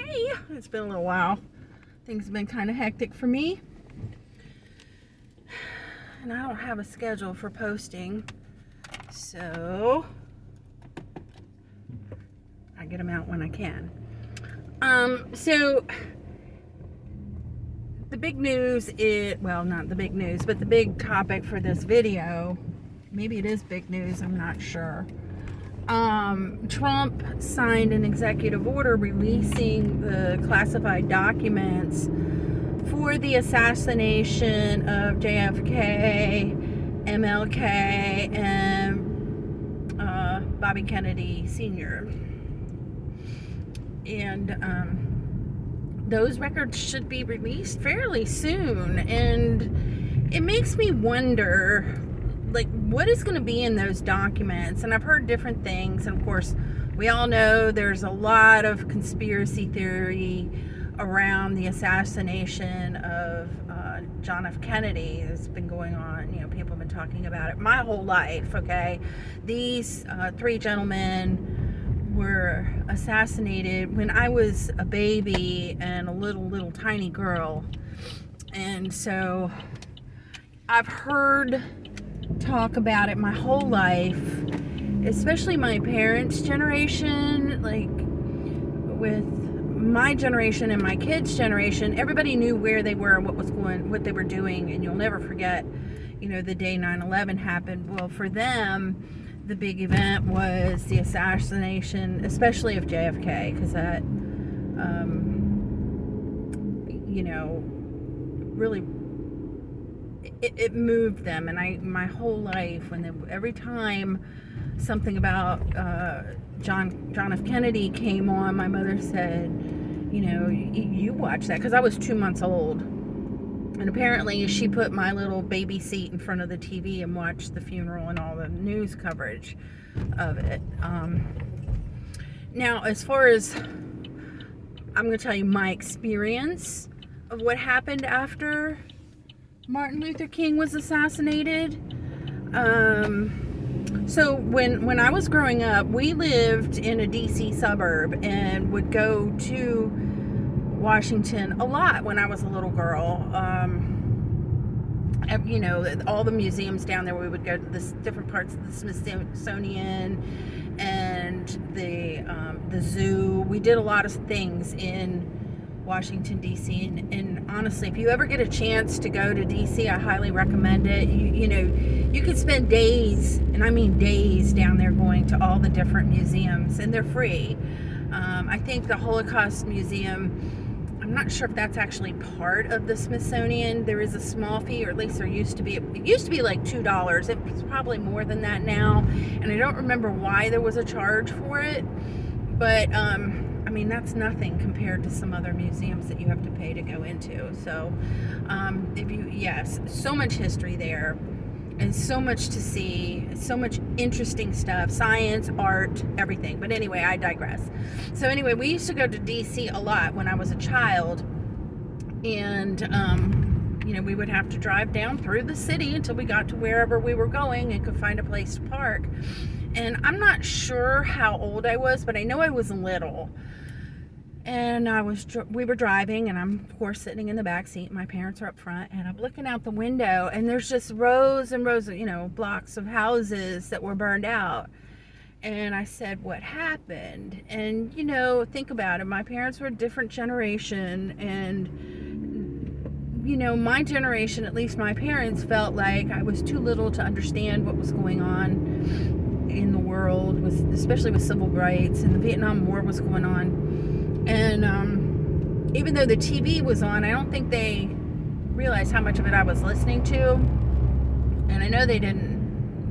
Hey, it's been a little while. Things have been kind of hectic for me. And I don't have a schedule for posting. So I get them out when I can. So the big news is, well, not the big news, but the big topic for this video, maybe it is big news, I'm not sure. Trump signed an executive order releasing the classified documents for the assassination of JFK, MLK, and Bobby Kennedy Sr. And those records should be released fairly soon. And it makes me wonder, like, what is going to be in those documents? And I've heard different things. And of course, we all know there's a lot of conspiracy theory around the assassination of John F. Kennedy. It's been going on. You know, people have been talking about it my whole life, okay? These three gentlemen were assassinated when I was a baby and a little tiny girl. And so I've heard talk about it my whole life, especially my parents' generation. Like, with my generation and my kids' generation, everybody knew where they were and what they were doing. And you'll never forget, you know, the day 9/11 happened. Well, for them, the big event was the assassination, especially of JFK, because that, you know, really, it moved them. And my whole life, every time something about John F. Kennedy came on, my mother said, you know, you watch that, because I was 2 months old. And apparently she put my little baby seat in front of the TV and watched the funeral and all the news coverage of it. Now, as far as, I'm going to tell you my experience of what happened after Martin Luther King was assassinated. So when I was growing up, we lived in a DC suburb and would go to Washington a lot when I was a little girl. You know, all the museums down there, we would go to the different parts of the Smithsonian and the zoo. We did a lot of things in Washington, D.C. And honestly, if you ever get a chance to go to D.C., I highly recommend it. You know, you could spend days, and I mean days, down there going to all the different museums, and they're free. I think the Holocaust Museum, I'm not sure if that's actually part of the Smithsonian. There is a small fee, or at least there used to be. It used to be like $2. It's probably more than that now, and I don't remember why there was a charge for it. But I mean, that's nothing compared to some other museums that you have to pay to go into. So, yes, so much history there, and so much to see, so much interesting stuff, science, art, everything. But anyway, I digress. So anyway, we used to go to DC a lot when I was a child, and you know, we would have to drive down through the city until we got to wherever we were going and could find a place to park. And I'm not sure how old I was, but I know I was little. And we were driving, and I'm, of course, sitting in the back seat. My parents are up front, and I'm looking out the window, and there's just rows and rows of, you know, blocks of houses that were burned out. And I said, what happened? And, you know, think about it. My parents were a different generation, and, you know, my generation, at least my parents, felt like I was too little to understand what was going on in the world, especially with civil rights, and the Vietnam War was going on. And even though the TV was on, I don't think they realized how much of it I was listening to. And I know they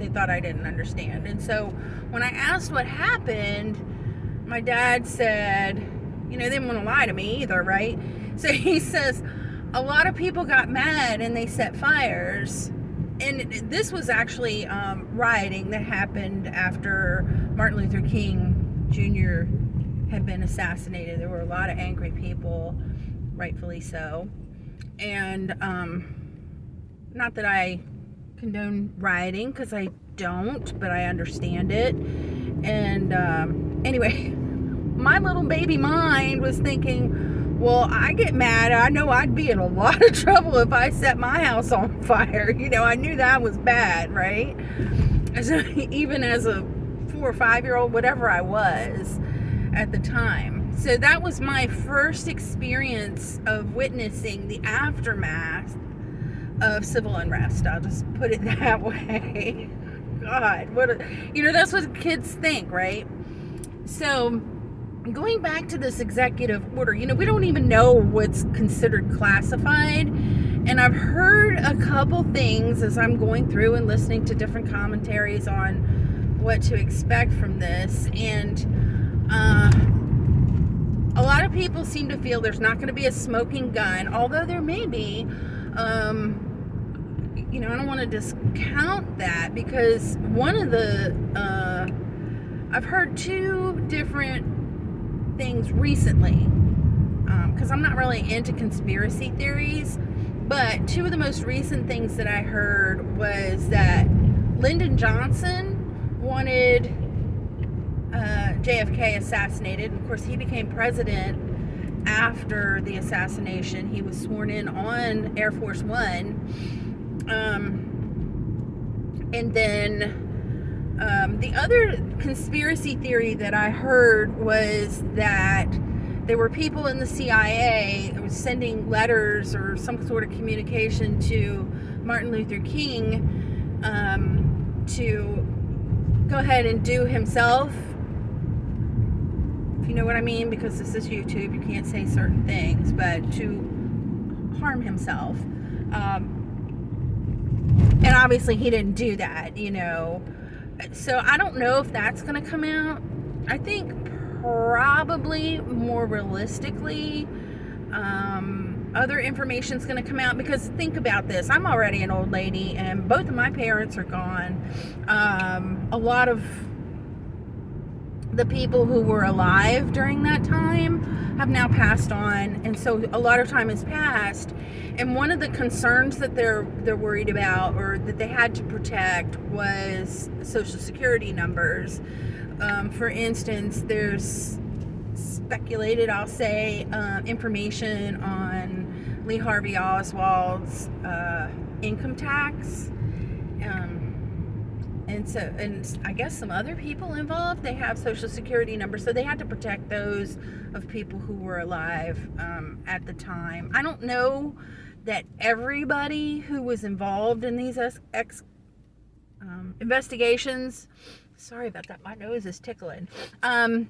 thought I didn't understand. And so when I asked what happened, my dad said, you know, they didn't want to lie to me either, right? So he says, a lot of people got mad and they set fires. And this was actually rioting that happened after Martin Luther King Jr. had been assassinated. There were a lot of angry people, rightfully so. And not that I condone rioting, because I don't, but I understand it. And anyway, my little baby mind was thinking, well, I get mad. I know I'd be in a lot of trouble if I set my house on fire. I knew that was bad, right? So even as a 4 or 5-year-old, whatever I was at the time. So that was my first experience of witnessing the aftermath of civil unrest. I'll just put it that way. God, that's what kids think, right? So going back to this executive order, we don't even know what's considered classified. And I've heard a couple things as I'm going through and listening to different commentaries on what to expect from this. And a lot of people seem to feel there's not going to be a smoking gun, although there may be. I don't want to discount that, because one of the I've heard 2 different things recently, because I'm not really into conspiracy theories, but 2 of the most recent things that I heard was that Lyndon Johnson wanted JFK assassinated. Of course, he became president after the assassination. He was sworn in on Air Force One. And then the other conspiracy theory that I heard was that there were people in the CIA who was sending letters or some sort of communication to Martin Luther King to go ahead and do himself, if you know what I mean, because this is YouTube, you can't say certain things, but to harm himself. And obviously he didn't do that, So I don't know if that's going to come out. I think probably more realistically, other information's going to come out, because think about this. I'm already an old lady and both of my parents are gone. A lot of the people who were alive during that time have now passed on, and so a lot of time has passed. And one of the concerns that they're worried about, or that they had to protect, was Social Security numbers. For instance, there's speculated, I'll say, information on Lee Harvey Oswald's income tax. And I guess some other people involved, they have Social Security numbers, so they had to protect those of people who were alive at the time. I don't know that everybody who was involved in these investigations, sorry about that, my nose is tickling. I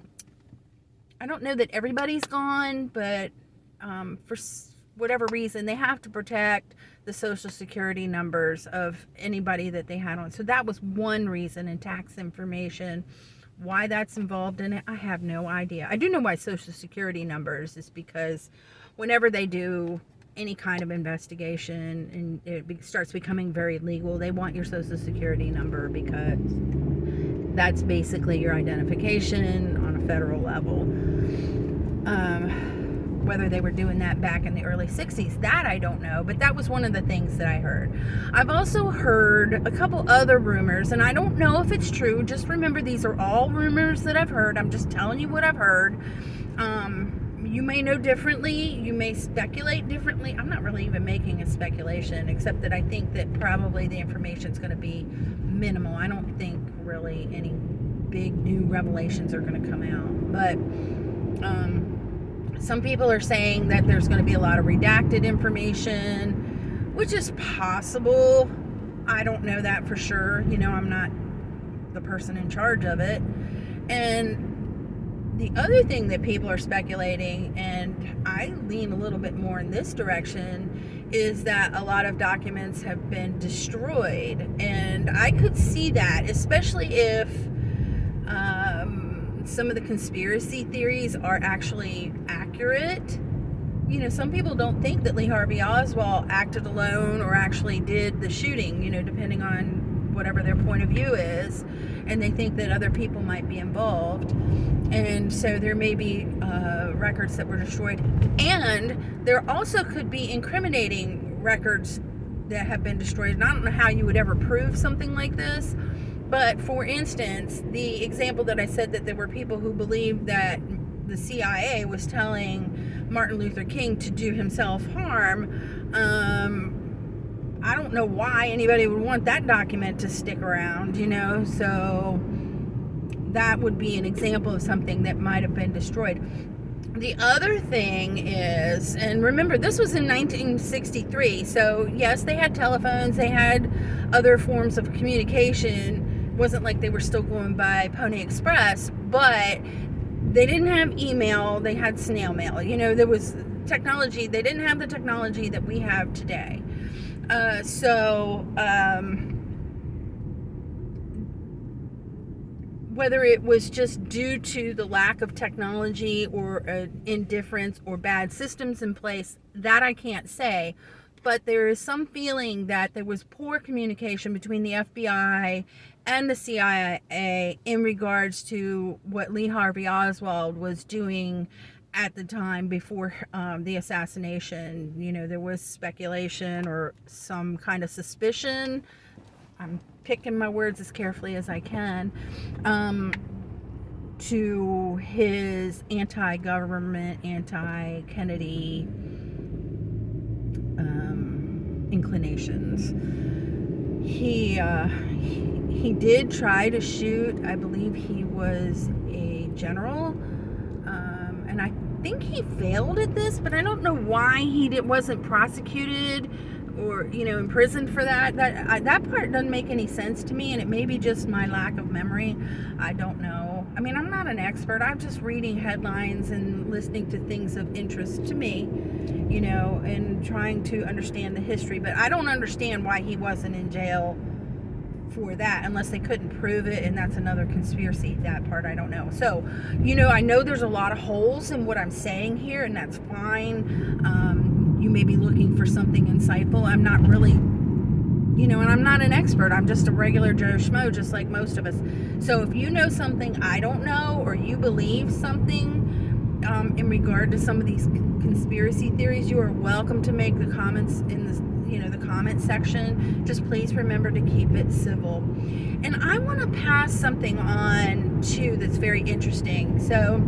don't know that everybody's gone, but for whatever reason, they have to protect the Social Security numbers of anybody that they had on. So that was one reason, and tax information. Why that's involved in it, I have no idea. I do know why Social Security numbers is because whenever they do any kind of investigation and it starts becoming very legal, they want your Social Security number, because that's basically your identification on a federal level. Whether they were doing that back in the early 60s, that I don't know, but that was one of the things that I heard. I've also heard a couple other rumors, and I don't know if it's true. Just remember, these are all rumors that I've heard. I'm just telling you what I've heard. You may know differently. You may speculate differently. I'm not really even making a speculation, except that I think that probably the information is going to be minimal. I don't think really any big new revelations are going to come out. But some people are saying that there's going to be a lot of redacted information, which is possible. I don't know that for sure. I'm not the person in charge of it. And the other thing that people are speculating, and I lean a little bit more in this direction, is that a lot of documents have been destroyed. And I could see that, especially if some of the conspiracy theories are actually accurate. Some people don't think that Lee Harvey Oswald acted alone or actually did the shooting, depending on whatever their point of view is. And they think that other people might be involved. And so there may be records that were destroyed. And there also could be incriminating records that have been destroyed. And I don't know how you would ever prove something like this. But for instance, the example that I said, that there were people who believed that the CIA was telling Martin Luther King to do himself harm. I don't know why anybody would want that document to stick around, so that would be an example of something that might have been destroyed. The other thing is, and remember, this was in 1963, so yes, they had telephones, they had other forms of communication. It wasn't like they were still going by Pony Express, but they didn't have email, they had snail mail. There was technology, they didn't have the technology that we have today. Whether it was just due to the lack of technology or indifference or bad systems in place, that I can't say. But there is some feeling that there was poor communication between the FBI and the CIA in regards to what Lee Harvey Oswald was doing at the time before the assassination. There was speculation or some kind of suspicion. I'm picking my words as carefully as I can, to his anti-government, anti-Kennedy inclinations. He did try to shoot, I believe he was a general, and I think he failed at this, but I don't know why he wasn't prosecuted or imprisoned for that. That part doesn't make any sense to me, and it may be just my lack of memory. I don't know. I mean, I'm not an expert. I'm just reading headlines and listening to things of interest to me, and trying to understand the history. But I don't understand why he wasn't in jail for that, unless they couldn't prove it, and that's another conspiracy. That part I don't know. So, I know there's a lot of holes in what I'm saying here, and that's fine. You may be looking for something insightful. I'm not really, and I'm not an expert. I'm just a regular Joe Schmo, just like most of us. So if you know something I don't know, or you believe something in regard to some of these conspiracy theories, you are welcome to make the comments in this, the comment section. Just please remember to keep it civil. And I want to pass something on too that's very interesting. So,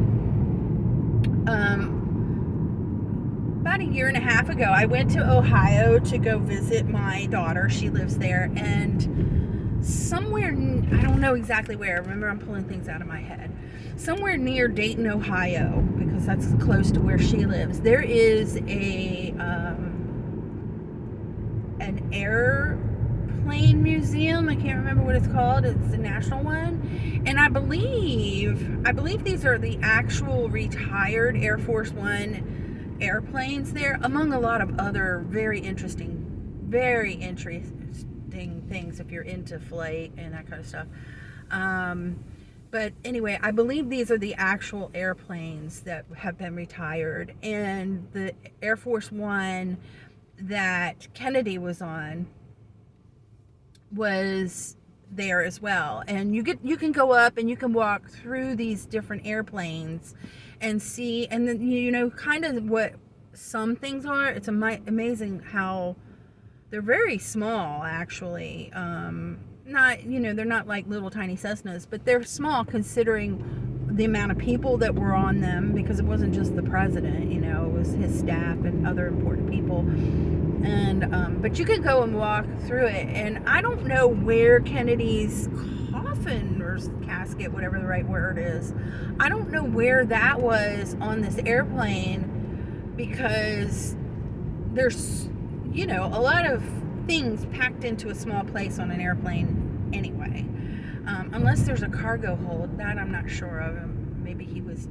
about a year and a half ago, I went to Ohio to go visit my daughter. She lives there, and somewhere, I don't know exactly where. Remember, I'm pulling things out of my head. Somewhere near Dayton, Ohio, because that's close to where she lives, there is an airplane museum. I can't remember what it's called. It's the national one, and I believe these are the actual retired Air Force One airplanes there, among a lot of other very interesting things if you're into flight and that kind of stuff. But anyway, I believe these are the actual airplanes that have been retired, and the Air Force One that Kennedy was on was there as well. And you can go up and you can walk through these different airplanes and see, and then kind of what some things are. It's amazing how they're very small, actually. Not they're not like little tiny Cessnas, but they're small considering the amount of people that were on them, because it wasn't just the president, it was his staff and other important people. And but you could go and walk through it, and I don't know where Kennedy's coffin or casket, whatever the right word is, I don't know where that was on this airplane, because there's a lot of things packed into a small place on an airplane anyway, unless there's a cargo hold. That I'm not sure of. Maybe he was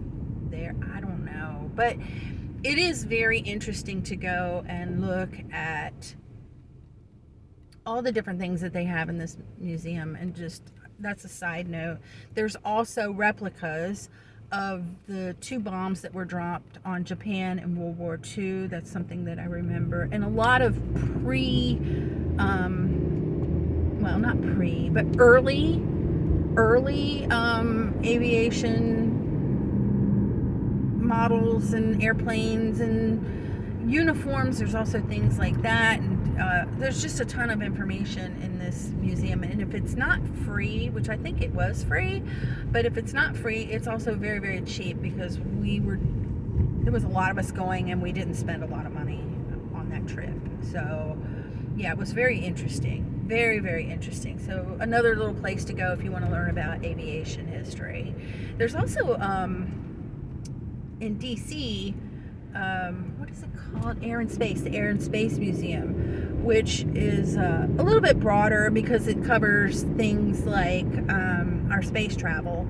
there, I don't know. But it is very interesting to go and look at all the different things that they have in this museum. And just, that's a side note. There's also replicas of the 2 bombs that were dropped on Japan in World War II. That's something that I remember. And a lot of early aviation models and airplanes, and uniforms. There's also things like that, and there's just a ton of information in this museum. And if it's not free, which I think it was free, but if it's not free, it's also very, very cheap, because there was a lot of us going and we didn't spend a lot of money on that trip. So yeah, it was very interesting. Very, very interesting. So another little place to go if you want to learn about aviation history. There's also in DC, what is it called? Air and Space, the Air and Space Museum, which is a little bit broader because it covers things like our space travel,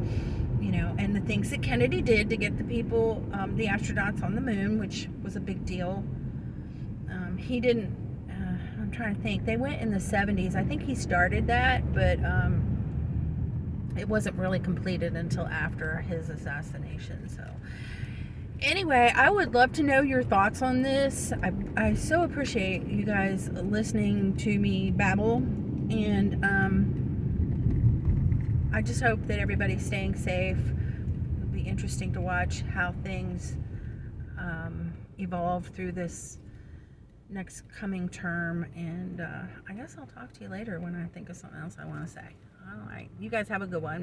you know, and the things that Kennedy did to get the people, the astronauts on the moon, which was a big deal. He didn't, I'm trying to think, they went in the 70s. I think he started that, but it wasn't really completed until after his assassination. So anyway, I would love to know your thoughts on this. I so appreciate you guys listening to me babble, and I just hope that everybody's staying safe. It'll be interesting to watch how things evolve through this next coming term, and I guess I'll talk to you later when I think of something else I want to say. All right, you guys have a good one.